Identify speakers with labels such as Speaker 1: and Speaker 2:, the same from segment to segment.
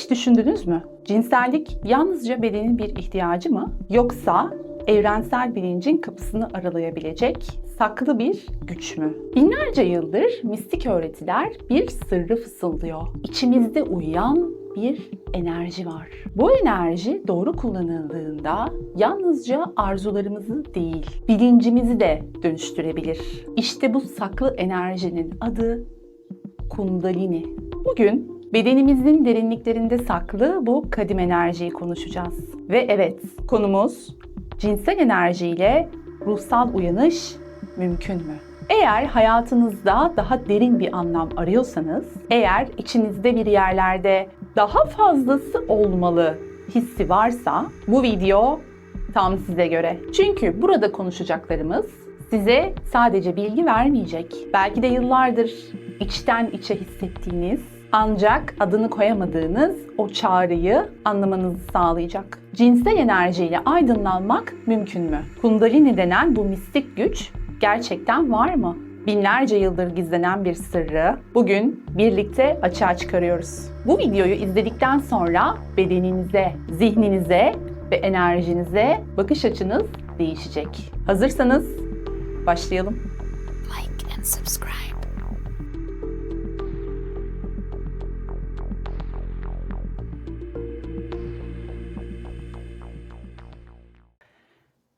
Speaker 1: Hiç düşündünüz mü? Cinsellik yalnızca bedenin bir ihtiyacı mı? Yoksa evrensel bilincin kapısını aralayabilecek saklı bir güç mü? Binlerce yıldır mistik öğretiler bir sırrı fısıldıyor. İçimizde uyuyan bir enerji var. Bu enerji doğru kullanıldığında yalnızca arzularımızı değil, bilincimizi de dönüştürebilir. İşte bu saklı enerjinin adı Kundalini. Bugün bedenimizin derinliklerinde saklı bu kadim enerjiyi konuşacağız. Ve evet, konumuz cinsel enerjiyle ruhsal uyanış mümkün mü? Eğer hayatınızda daha derin bir anlam arıyorsanız, eğer içinizde bir yerlerde daha fazlası olmalı hissi varsa bu video tam size göre. Çünkü burada konuşacaklarımız size sadece bilgi vermeyecek. Belki de yıllardır içten içe hissettiğiniz ancak adını koyamadığınız o çağrıyı anlamanızı sağlayacak. Cinsel enerjiyle aydınlanmak mümkün mü? Kundalini denen bu mistik güç gerçekten var mı? Binlerce yıldır gizlenen bir sırrı bugün birlikte açığa çıkarıyoruz. Bu videoyu izledikten sonra bedeninize, zihninize ve enerjinize bakış açınız değişecek. Hazırsanız başlayalım.
Speaker 2: Like and subscribe.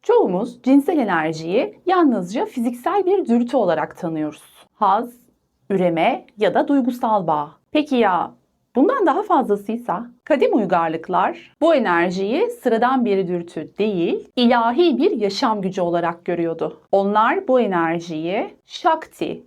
Speaker 1: Çoğumuz cinsel enerjiyi yalnızca fiziksel bir dürtü olarak tanıyoruz. Haz, üreme ya da duygusal bağ. Peki ya bundan daha fazlasıysa? Kadim uygarlıklar bu enerjiyi sıradan bir dürtü değil, ilahi bir yaşam gücü olarak görüyordu. Onlar bu enerjiyi Shakti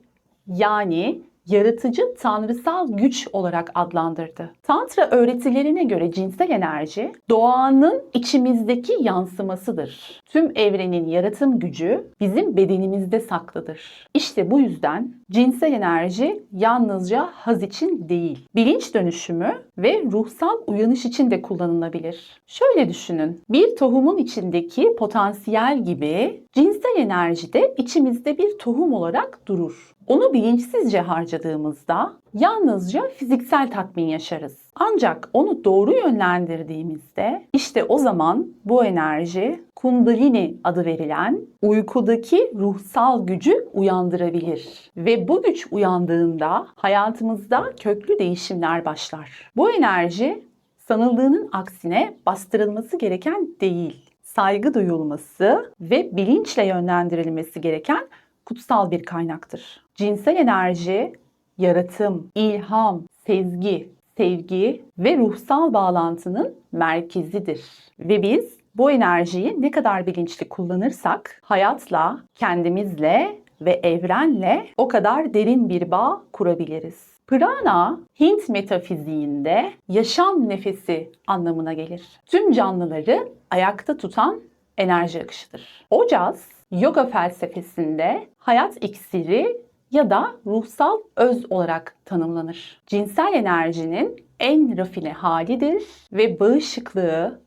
Speaker 1: yani yaratıcı tanrısal güç olarak adlandırdı. Tantra öğretilerine göre cinsel enerji doğanın içimizdeki yansımasıdır. Tüm evrenin yaratım gücü bizim bedenimizde saklıdır. İşte bu yüzden cinsel enerji yalnızca haz için değil, bilinç dönüşümü ve ruhsal uyanış için de kullanılabilir. Şöyle düşünün, bir tohumun içindeki potansiyel gibi cinsel enerji de içimizde bir tohum olarak durur. Onu bilinçsizce harcadığımızda yalnızca fiziksel tatmin yaşarız. Ancak onu doğru yönlendirdiğimizde işte o zaman bu enerji Kundalini adı verilen uykudaki ruhsal gücü uyandırabilir. Ve bu güç uyandığında hayatımızda köklü değişimler başlar. Bu enerji sanıldığının aksine bastırılması gereken değil, saygı duyulması ve bilinçle yönlendirilmesi gereken kutsal bir kaynaktır. Cinsel enerji, yaratım, ilham, sezgi, sevgi ve ruhsal bağlantının merkezidir. Ve biz bu enerjiyi ne kadar bilinçli kullanırsak hayatla, kendimizle ve evrenle o kadar derin bir bağ kurabiliriz. Prana, Hint metafiziğinde yaşam nefesi anlamına gelir. Tüm canlıları ayakta tutan enerji akışıdır. Ojas, yoga felsefesinde hayat iksiri ya da ruhsal öz olarak tanımlanır. Cinsel enerjinin en rafine halidir ve bağışıklığı,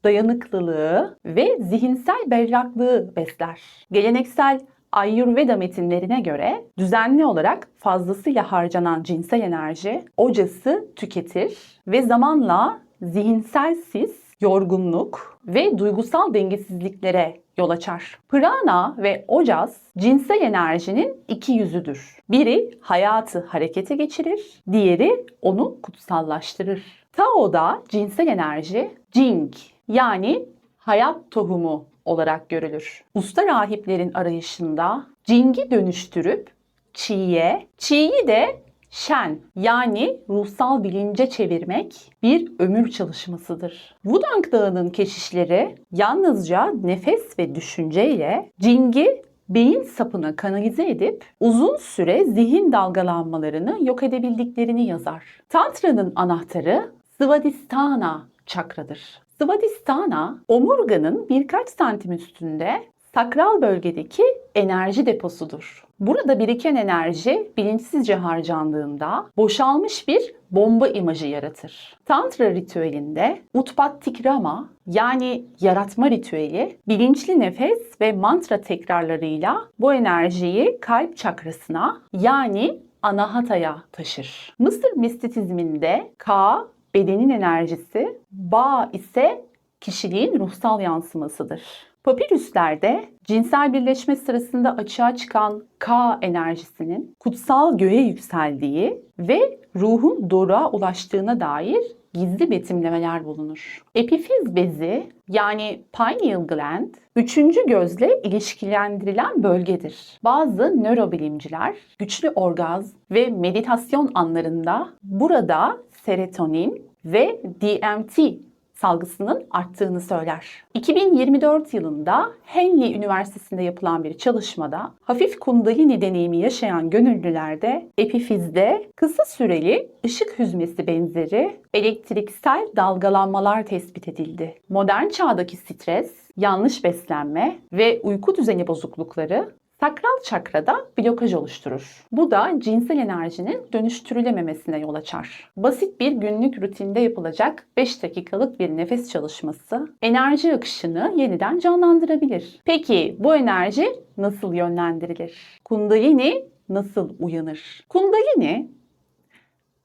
Speaker 1: dayanıklılığı ve zihinsel berraklığı besler. Geleneksel Ayurveda metinlerine göre düzenli olarak fazlasıyla harcanan cinsel enerji ocası tüketir ve zamanla zihinsel sis, yorgunluk ve duygusal dengesizliklere yol açar. Prana ve ojas cinsel enerjinin iki yüzüdür. Biri hayatı harekete geçirir, diğeri onu kutsallaştırır. Tao'da cinsel enerji Jing yani hayat tohumu olarak görülür. Usta rahiplerin arayışında Jing'i dönüştürüp Chi'ye, Chi'yi de Shen yani ruhsal bilince çevirmek bir ömür çalışmasıdır. Wudang Dağı'nın keşişleri yalnızca nefes ve düşünceyle Jing'i beyin sapına kanalize edip uzun süre zihin dalgalanmalarını yok edebildiklerini yazar. Tantra'nın anahtarı Svadhisthana çakradır. Svadhisthana, omurganın birkaç santim üstünde sakral bölgedeki enerji deposudur. Burada biriken enerji bilinçsizce harcandığında boşalmış bir bomba imajı yaratır. Tantra ritüelinde Utpattikrama yani yaratma ritüeli bilinçli nefes ve mantra tekrarlarıyla bu enerjiyi kalp çakrasına yani Anahata'ya taşır. Mısır mistisizminde Ka bedenin enerjisi, ba ise kişiliğin ruhsal yansımasıdır. Papirüslerde cinsel birleşme sırasında açığa çıkan Ka enerjisinin kutsal göğe yükseldiği ve ruhun doruğa ulaştığına dair gizli betimlemeler bulunur. Epifiz bezi yani pineal gland, üçüncü gözle ilişkilendirilen bölgedir. Bazı nörobilimciler güçlü orgazm ve meditasyon anlarında burada serotonin ve DMT salgısının arttığını söyler. 2024 yılında Henley Üniversitesi'nde yapılan bir çalışmada hafif kundalini deneyimi yaşayan gönüllülerde epifizde kısa süreli ışık hüzmesi benzeri elektriksel dalgalanmalar tespit edildi. Modern çağdaki stres, yanlış beslenme ve uyku düzeni bozuklukları sakral çakrada blokaj oluşturur. Bu da cinsel enerjinin dönüştürülememesine yol açar. Basit bir günlük rutinde yapılacak 5 dakikalık bir nefes çalışması enerji akışını yeniden canlandırabilir. Peki bu enerji nasıl yönlendirilir? Kundalini nasıl uyanır? Kundalini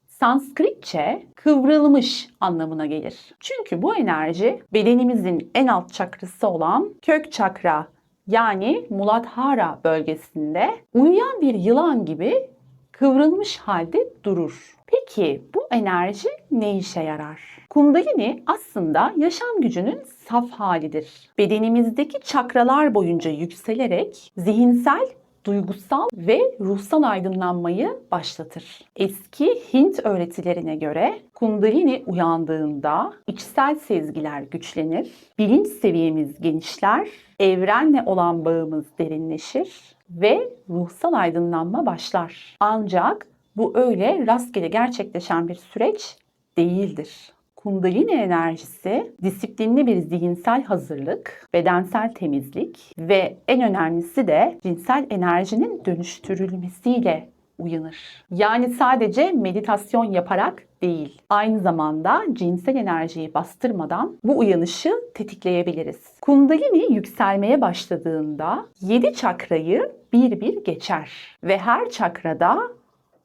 Speaker 1: Sanskritçe kıvrılmış anlamına gelir. Çünkü bu enerji bedenimizin en alt çakrası olan kök çakra yani Muladhara bölgesinde uyuyan bir yılan gibi kıvrılmış halde durur. Peki bu enerji ne işe yarar? Kundalini aslında yaşam gücünün saf halidir. Bedenimizdeki çakralar boyunca yükselerek zihinsel, duygusal ve ruhsal aydınlanmayı başlatır. Eski Hint öğretilerine göre Kundalini uyandığında içsel sezgiler güçlenir, bilinç seviyemiz genişler, evrenle olan bağımız derinleşir ve ruhsal aydınlanma başlar. Ancak bu öyle rastgele gerçekleşen bir süreç değildir. Kundalini enerjisi disiplinli bir zihinsel hazırlık, bedensel temizlik ve en önemlisi de cinsel enerjinin dönüştürülmesiyle uyanır. Yani sadece meditasyon yaparak değil, aynı zamanda cinsel enerjiyi bastırmadan bu uyanışı tetikleyebiliriz. Kundalini yükselmeye başladığında 7 çakrayı bir bir geçer ve her çakrada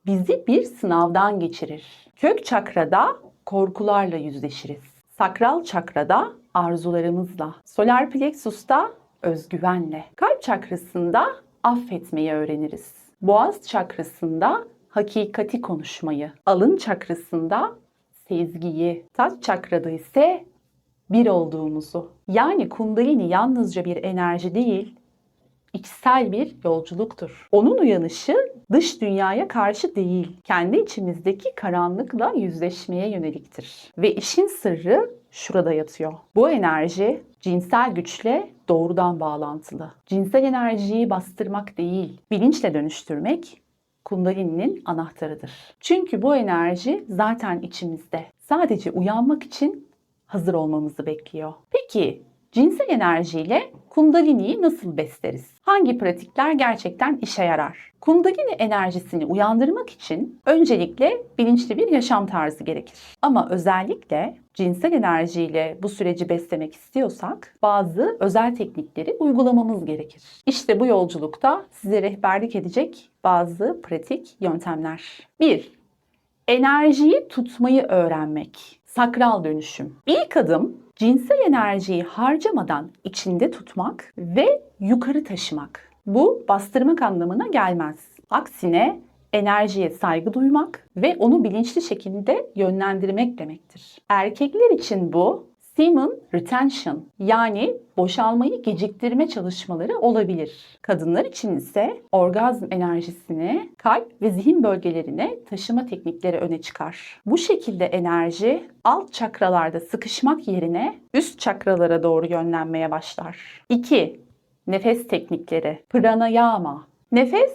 Speaker 1: bizi bir sınavdan geçirir. Kök çakrada korkularla yüzleşiriz. Sakral çakrada arzularımızla, solar plexus'ta özgüvenle, kalp çakrasında affetmeyi öğreniriz. Boğaz çakrasında hakikati konuşmayı, alın çakrasında sezgiyi, taç çakrada ise bir olduğumuzu. Yani kundalini yalnızca bir enerji değil, içsel bir yolculuktur. Onun uyanışı dış dünyaya karşı değil, kendi içimizdeki karanlıkla yüzleşmeye yöneliktir. Ve işin sırrı şurada yatıyor. Bu enerji cinsel güçle doğrudan bağlantılı. Cinsel enerjiyi bastırmak değil, bilinçle dönüştürmek Kundalini'nin anahtarıdır. Çünkü bu enerji zaten içimizde. Sadece uyanmak için hazır olmamızı bekliyor. Peki cinsel enerjiyle Kundalini'yi nasıl besleriz? Hangi pratikler gerçekten işe yarar? Kundalini enerjisini uyandırmak için öncelikle bilinçli bir yaşam tarzı gerekir. Ama özellikle cinsel enerjiyle bu süreci beslemek istiyorsak bazı özel teknikleri uygulamamız gerekir. İşte bu yolculukta size rehberlik edecek bazı pratik yöntemler. 1. Enerjiyi tutmayı öğrenmek. Sakral dönüşüm. İlk adım cinsel enerjiyi harcamadan içinde tutmak ve yukarı taşımak. Bu bastırmak anlamına gelmez. Aksine enerjiye saygı duymak ve onu bilinçli şekilde yönlendirmek demektir. Erkekler için bu semen retention yani boşalmayı geciktirme çalışmaları olabilir. Kadınlar için ise orgazm enerjisini kalp ve zihin bölgelerine taşıma teknikleri öne çıkar. Bu şekilde enerji alt çakralarda sıkışmak yerine üst çakralara doğru yönlenmeye başlar. 2. Nefes teknikleri. Pranayama. Nefes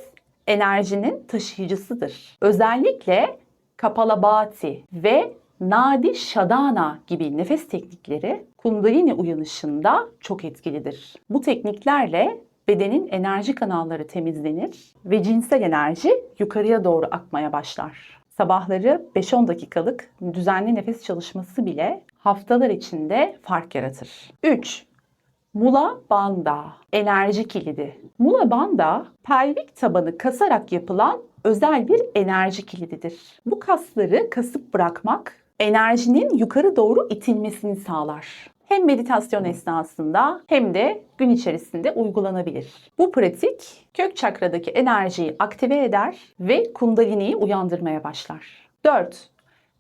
Speaker 1: enerjinin taşıyıcısıdır. Özellikle Kapalabhati ve Nadi Shodhana gibi nefes teknikleri Kundalini uyanışında çok etkilidir. Bu tekniklerle bedenin enerji kanalları temizlenir ve cinsel enerji yukarıya doğru akmaya başlar. Sabahları 5-10 dakikalık düzenli nefes çalışması bile haftalar içinde fark yaratır. 3. Mula Bandha, enerji kilidi. Mula Bandha, pelvik tabanı kasarak yapılan özel bir enerji kilididir. Bu kasları kasıp bırakmak enerjinin yukarı doğru itilmesini sağlar. Hem meditasyon esnasında hem de gün içerisinde uygulanabilir. Bu pratik kök çakradaki enerjiyi aktive eder ve kundaliniyi uyandırmaya başlar. 4.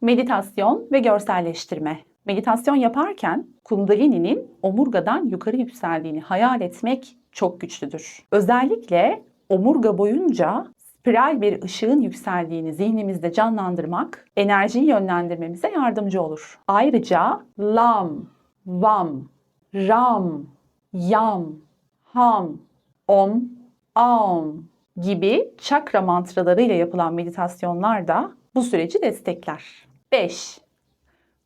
Speaker 1: Meditasyon ve görselleştirme. Meditasyon yaparken kundalininin omurgadan yukarı yükseldiğini hayal etmek çok güçlüdür. Özellikle omurga boyunca spiral bir ışığın yükseldiğini zihnimizde canlandırmak enerjiyi yönlendirmemize yardımcı olur. Ayrıca lam, vam, ram, yam, ham, om, aum gibi çakra mantralarıyla yapılan meditasyonlar da bu süreci destekler. 5.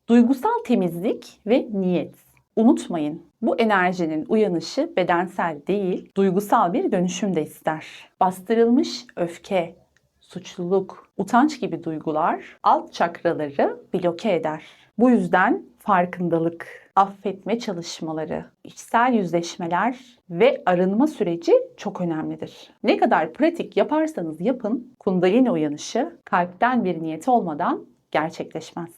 Speaker 1: Duygusal temizlik ve niyet. Unutmayın, bu enerjinin uyanışı bedensel değil, duygusal bir dönüşüm de ister. Bastırılmış öfke, suçluluk, utanç gibi duygular alt çakraları bloke eder. Bu yüzden farkındalık, affetme çalışmaları, içsel yüzleşmeler ve arınma süreci çok önemlidir. Ne kadar pratik yaparsanız yapın, kundalini uyanışı kalpten bir niyet olmadan gerçekleşmez.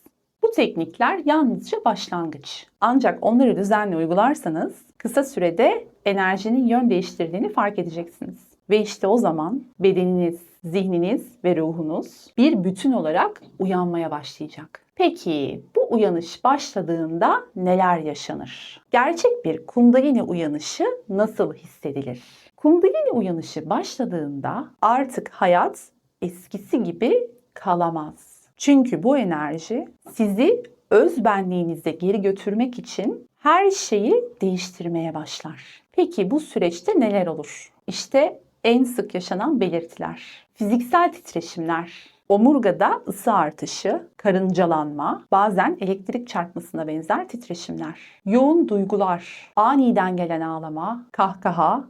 Speaker 1: Bu teknikler yalnızca başlangıç. Ancak onları düzenli uygularsanız kısa sürede enerjinin yön değiştirdiğini fark edeceksiniz. Ve işte o zaman bedeniniz, zihniniz ve ruhunuz bir bütün olarak uyanmaya başlayacak. Peki bu uyanış başladığında neler yaşanır? Gerçek bir kundalini uyanışı nasıl hissedilir? Kundalini uyanışı başladığında artık hayat eskisi gibi kalamaz. Çünkü bu enerji sizi öz benliğinize geri götürmek için her şeyi değiştirmeye başlar. Peki bu süreçte neler olur? İşte en sık yaşanan belirtiler. Fiziksel titreşimler, omurgada ısı artışı, karıncalanma, bazen elektrik çarpmasına benzer titreşimler. Yoğun duygular, aniden gelen ağlama, kahkaha,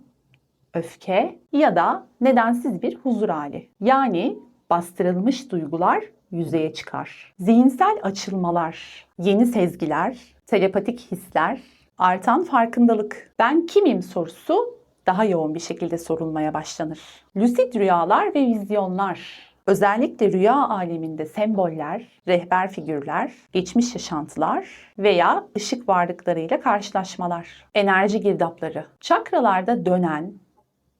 Speaker 1: öfke ya da nedensiz bir huzur hali. Yani bastırılmış duygular yüzeye çıkar. Zihinsel açılmalar, yeni sezgiler, telepatik hisler, artan farkındalık. Ben kimim sorusu daha yoğun bir şekilde sorulmaya başlanır. Lucid rüyalar ve vizyonlar. Özellikle rüya aleminde semboller, rehber figürler, geçmiş yaşantılar veya ışık varlıklarıyla karşılaşmalar. Enerji girdapları. Çakralarda dönen,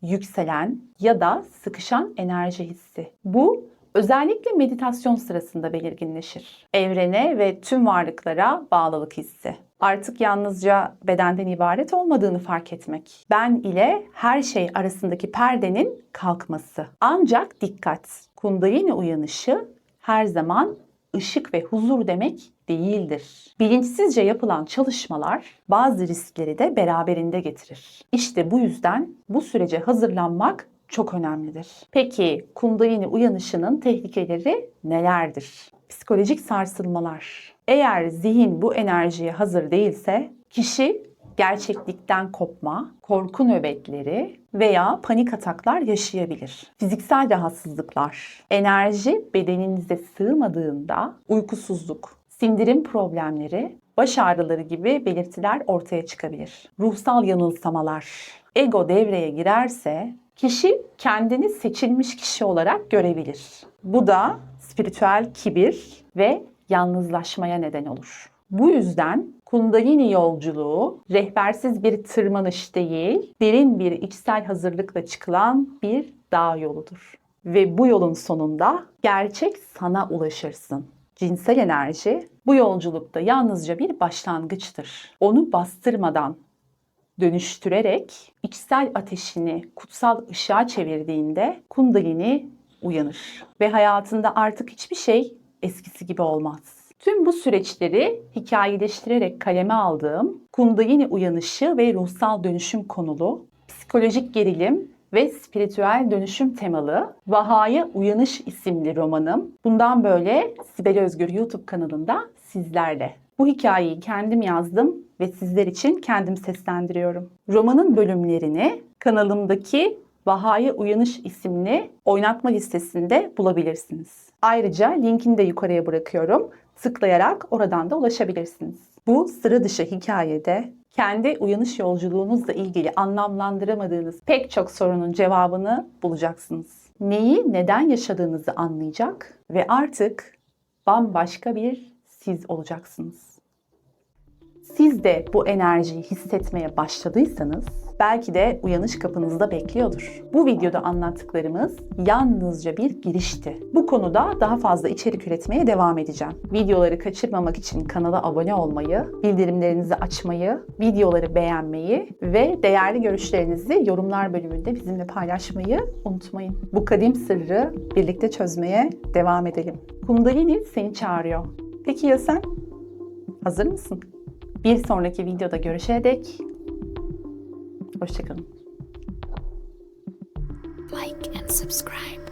Speaker 1: yükselen ya da sıkışan enerji hissi. Bu özellikle meditasyon sırasında belirginleşir. Evrene ve tüm varlıklara bağlılık hissi. Artık yalnızca bedenden ibaret olmadığını fark etmek. Ben ile her şey arasındaki perdenin kalkması. Ancak dikkat! Kundalini uyanışı her zaman ışık ve huzur demek değildir. Bilinçsizce yapılan çalışmalar bazı riskleri de beraberinde getirir. İşte bu yüzden bu sürece hazırlanmak çok önemlidir. Peki kundalini uyanışının tehlikeleri nelerdir? Psikolojik sarsılmalar. Eğer zihin bu enerjiye hazır değilse kişi gerçeklikten kopma, korku nöbetleri veya panik ataklar yaşayabilir. Fiziksel rahatsızlıklar. Enerji bedeninize sığmadığında uykusuzluk, sindirim problemleri, baş ağrıları gibi belirtiler ortaya çıkabilir. Ruhsal yanılsamalar. Ego devreye girerse kişi kendini seçilmiş kişi olarak görebilir. Bu da spiritüel kibir ve yalnızlaşmaya neden olur. Bu yüzden kundalini yolculuğu rehbersiz bir tırmanış değil, derin bir içsel hazırlıkla çıkılan bir dağ yoludur. Ve bu yolun sonunda gerçek sana ulaşırsın. Cinsel enerji bu yolculukta yalnızca bir başlangıçtır. Onu bastırmadan, dönüştürerek içsel ateşini kutsal ışığa çevirdiğinde kundalini uyanır. Ve hayatında artık hiçbir şey eskisi gibi olmaz. Tüm bu süreçleri hikayeleştirerek kaleme aldığım Kundalini Uyanışı ve Ruhsal Dönüşüm konulu, psikolojik gerilim ve spiritüel dönüşüm temalı Vaha'ya Uyanış isimli romanım bundan böyle Sibel Özgür YouTube kanalında sizlerle. Bu hikayeyi kendim yazdım ve sizler için kendim seslendiriyorum. Romanın bölümlerini kanalımdaki Vaha'ya Uyanış isimli oynatma listesinde bulabilirsiniz. Ayrıca linkini de yukarıya bırakıyorum. Tıklayarak oradan da ulaşabilirsiniz. Bu sıra dışı hikayede kendi uyanış yolculuğunuzla ilgili anlamlandıramadığınız pek çok sorunun cevabını bulacaksınız. Neyi neden yaşadığınızı anlayacak ve artık bambaşka bir siz olacaksınız. Siz de bu enerjiyi hissetmeye başladıysanız belki de uyanış kapınızda bekliyordur. Bu videoda anlattıklarımız yalnızca bir girişti. Bu konuda daha fazla içerik üretmeye devam edeceğim. Videoları kaçırmamak için kanala abone olmayı, bildirimlerinizi açmayı, videoları beğenmeyi ve değerli görüşlerinizi yorumlar bölümünde bizimle paylaşmayı unutmayın. Bu kadim sırrı birlikte çözmeye devam edelim. Kundalini seni çağırıyor. Peki ya sen? Hazır mısın? Bir sonraki videoda görüşene dek hoşça kalın.
Speaker 2: Like and subscribe.